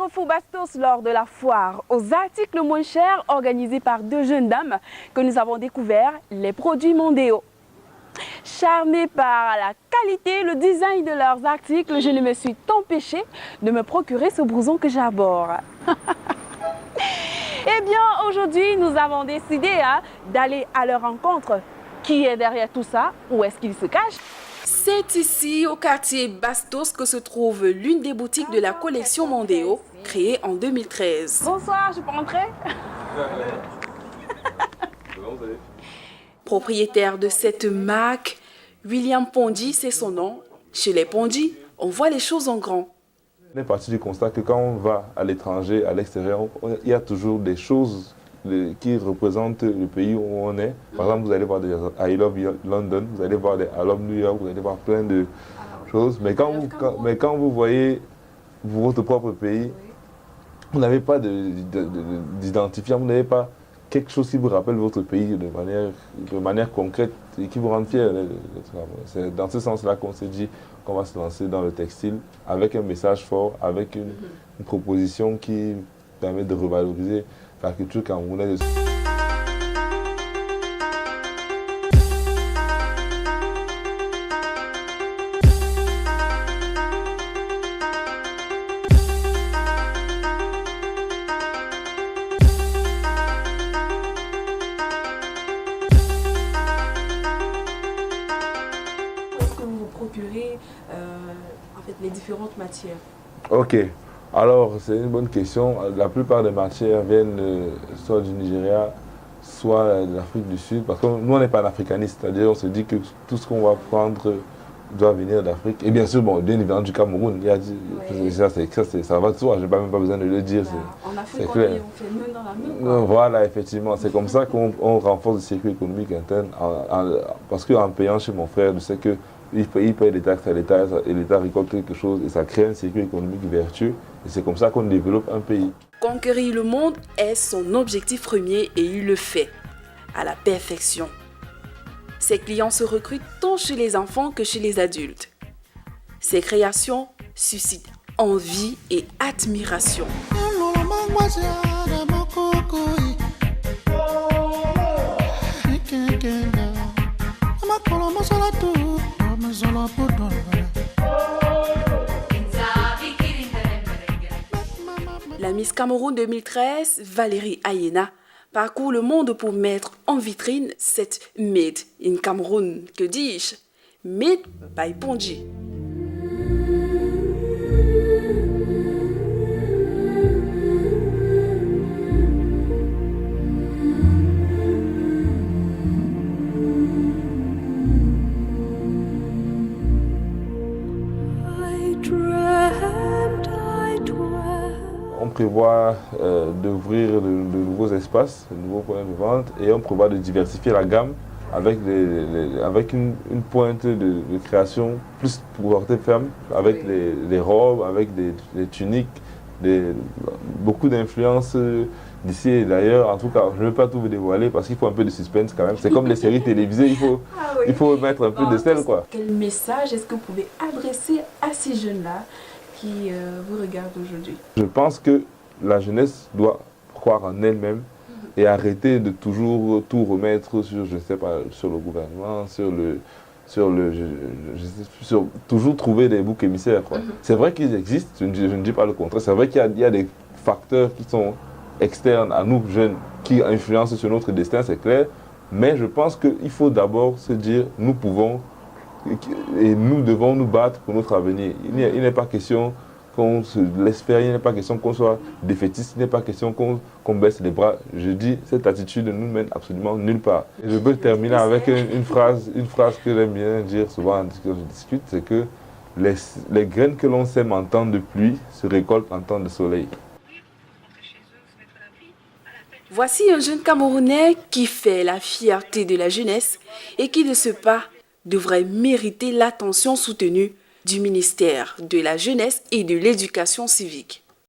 Carrefour Bastos lors de la foire aux articles moins chers organisée par deux jeunes dames que nous avons découvert les produits Mondeo. Charmée par la qualité, le design de leurs articles, je ne me suis empêchée de me procurer ce blouson que j'aborde. Eh bien, aujourd'hui, nous avons décidé d'aller à leur rencontre. Qui est derrière tout ça? Où est-ce qu'ils se cachent? C'est ici, au quartier Bastos, que se trouve l'une des boutiques de la collection Mondeo, créée en 2013. Bonsoir, je peux entrer? Propriétaire de cette marque, William Pondy, c'est son nom. Chez les Pondy, on voit les choses en grand. On est parti du constat que quand on va à l'étranger, à l'extérieur, il y a toujours des choses qui représentent le pays où on est. Par exemple, vous allez voir des I Love London, vous allez voir des I Love New York, vous allez voir plein de choses. Mais quand vous voyez votre propre pays, vous n'avez pas d'identifiant, vous n'avez pas quelque chose qui vous rappelle votre pays de manière concrète et qui vous rend fier. C'est dans ce sens-là qu'on s'est dit qu'on va se lancer dans le textile avec un message fort, avec une proposition qui permet de revaloriser la culture camerounaise. Procurer les différentes matières? Ok, alors c'est une bonne question. La plupart des matières viennent soit du Nigeria, soit de l'Afrique du Sud, parce que nous on n'est pas africanistes, c'est-à-dire on se dit que tout ce qu'on va prendre doit venir d'Afrique. Et bien sûr, bon, bien évidemment du Cameroun, ça va de soi, je n'ai même pas besoin de le dire. En Afrique, on fait main dans la main. Voilà, effectivement, c'est comme ça qu'on renforce le circuit économique interne, parce qu'en payant chez mon frère, je sais que il paye des taxes à l'État et l'État récolte quelque chose et ça crée un circuit économique vertueux et c'est comme ça qu'on développe un pays. Conquérir le monde est son objectif premier et il le fait à la perfection. Ses clients se recrutent tant chez les enfants que chez les adultes. Ses créations suscitent envie et admiration. La Miss Cameroun 2013, Valérie Ayena, parcourt le monde pour mettre en vitrine cette Made in Cameroun, que dis-je, Made by Pondy. On prévoit d'ouvrir de nouveaux espaces, de nouveaux points de vente et on prévoit de diversifier la gamme avec une pointe de création plus pour porter femme, avec les robes, avec des tuniques, beaucoup d'influences d'ici et d'ailleurs. En tout cas, je ne vais pas tout vous dévoiler parce qu'il faut un peu de suspense quand même. C'est comme les séries télévisées, il faut mettre un peu de sel, quoi. Quel message est-ce que vous pouvez adresser à ces jeunes-là qui vous regardent aujourd'hui? Je pense que la jeunesse doit croire en elle-même et arrêter de toujours tout remettre sur, je sais pas, sur le gouvernement, sur toujours trouver des boucs émissaires. C'est vrai qu'ils existent, je ne dis pas le contraire. C'est vrai qu'il y a des facteurs qui sont externes à nous, jeunes, qui influencent sur notre destin, c'est clair. Mais je pense qu'il faut d'abord se dire, nous pouvons et nous devons nous battre pour notre avenir. Il n'est pas question qu'on se laisse faire, il n'est pas question qu'on soit défaitiste, il n'est pas question qu'on baisse les bras. Je dis, cette attitude ne nous mène absolument nulle part. Et je peux terminer avec une phrase que j'aime bien dire souvent quand je discute, c'est que les graines que l'on sème en temps de pluie se récoltent en temps de soleil. Voici un jeune Camerounais qui fait la fierté de la jeunesse et qui, de ce pas, devrait mériter l'attention soutenue du ministère de la Jeunesse et de l'Éducation civique.